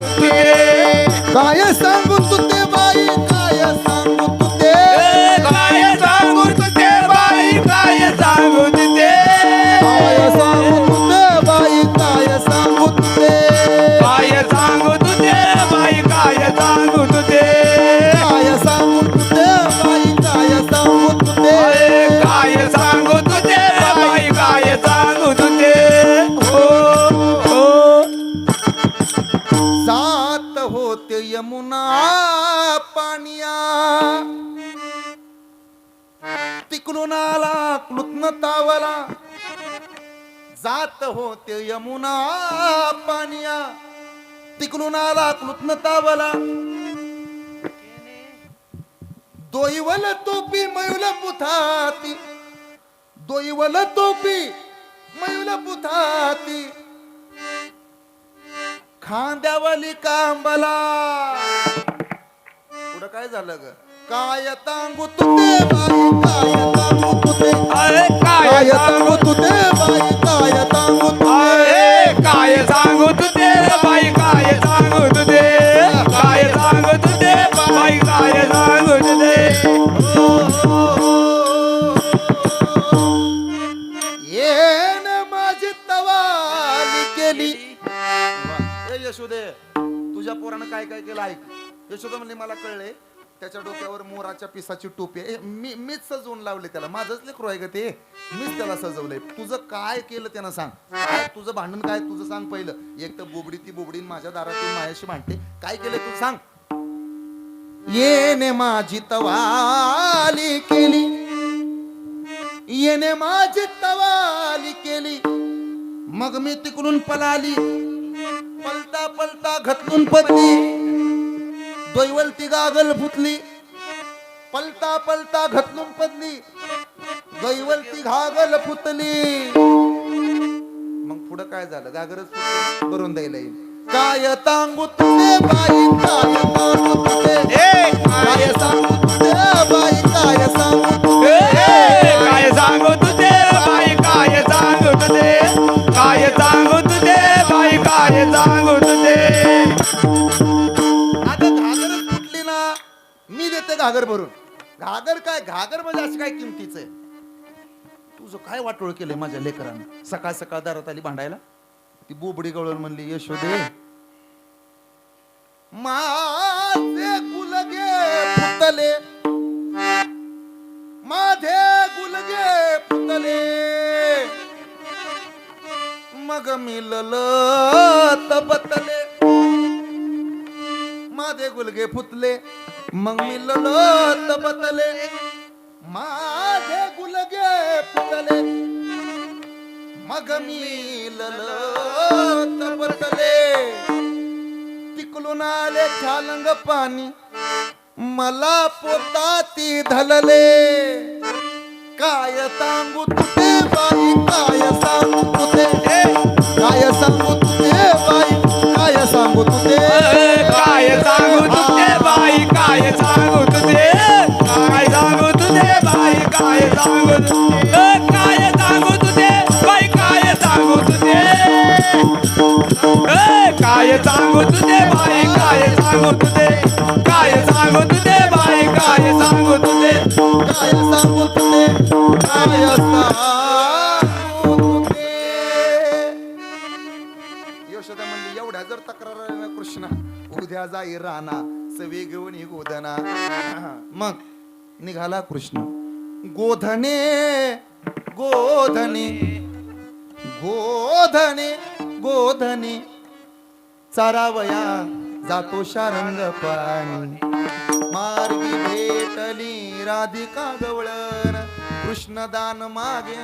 काय सांगू तुते बाई काय सांगू तुते काय सांगू तुझे बाई काय सांगू तुझे काय सांगू तुते बाई काय सांगू तुते काय सांगू तुझे बाई काय सांगू तुझे काय सांगू तुते बाई काय सांगू तुते काय सांगू तुझे बाई काय सांगू तुझे हो हो जात होते यमुना पानिया तिकडून आला कृत्न तावला जात होते यमुना पानिया तिकडून आला कृत्न तावला दोईवल तोपी मयुल पुथाती दोईवल तोपी मयुल पुथाती खांद्यावाली कांबला पुढं काय झालं ग काय तांगू तुते बाई काय तांगू तुते अरे काय तांगू तुते बाई काय तांगू तुते काय सांगू तुझे बाई काय सांगू तुझे काय सांगू तुझे बाई काय सांगू तुझे येन माझी तवाली केली ए यशोदे तुझ्या पोरानं काय काय केलं ऐक यशोदा म्हणली मला कळले त्याच्या डोक्यावर मोराच्या पिसाची टोपी आहे मीच सजवून लावले त्याला माझंच लेकरू आहे ग ते मीच त्याला सजवलंय तुझं काय केलं त्यानं सांग काय तुझं भांडण काय तुझं सांग पहिलं एक तर बोबडी ती बोबडी माझ्या दारातून मायाशी भांडते काय केलं तू सांग येणे माझी तवाली केली येणे माझी तवाली केली मग मी तिकडून पळाली पलता पलता घटलून पडली दोईवलती गागल फुटली पलता पलता घटलून पडली दोईवलती घागल फुटली मग पुढं काय झालं गागरच फुटली भरून द्यायला येईल काय तांगू तुझे बाई काय तांगू तुझे काय सांगू तुझे बाई काय सांगू तुझे काय सांगू तुझे बाई काय सांगू तुझे काय सांगू तुझे बाई काय सांगू तुझे आता घागरच फुटली ना मी देते घागर भरून घागर काय घागर म्हणजे असं काय किमतीच आहे तुझं काय वाटोळ केलंय माझ्या लेकरानं सकाळ सकाळ दारात आली भांडायला ती बोबडी गवळण म्हणली यशोदे माझे गुलगे फुटले माझे गुलगे फुटले मग मिलल तबतले माझे गुलगे फुटले मग मिलल तबतले माझे गुलगे फुटले मग मिलल तबतले तिकलून आले छालंग पाणी मला पोटाती धलले काय सांगू तुझे बाई काय सांगू तुझे काय सांगू तुझे बाई काय सांगू तुझे काय सांगू तुझे बाई काय सांगू तुझे काय सांगू तुझे बाई काय सांगू तुझे काय सांगू तुझे बाई काय सांगू तुझे काय सांगू तुझे बाई काय सांगू तुझे काय सांगू तुझे बाई काय सांगू तुझे काय सांगू तुझे काय सांगू तुझे यशोदा म्हणली एवढ्या जर तक्रार आहे ना कृष्णा उद्या जाई राणा सवे घेऊन गोधना मग निघाला कृष्ण गोधने गोधने गोधने गोधने चारावया जातो शारंग पाणी मार्गी भेटली राधिका गवळण कृष्णदान मागे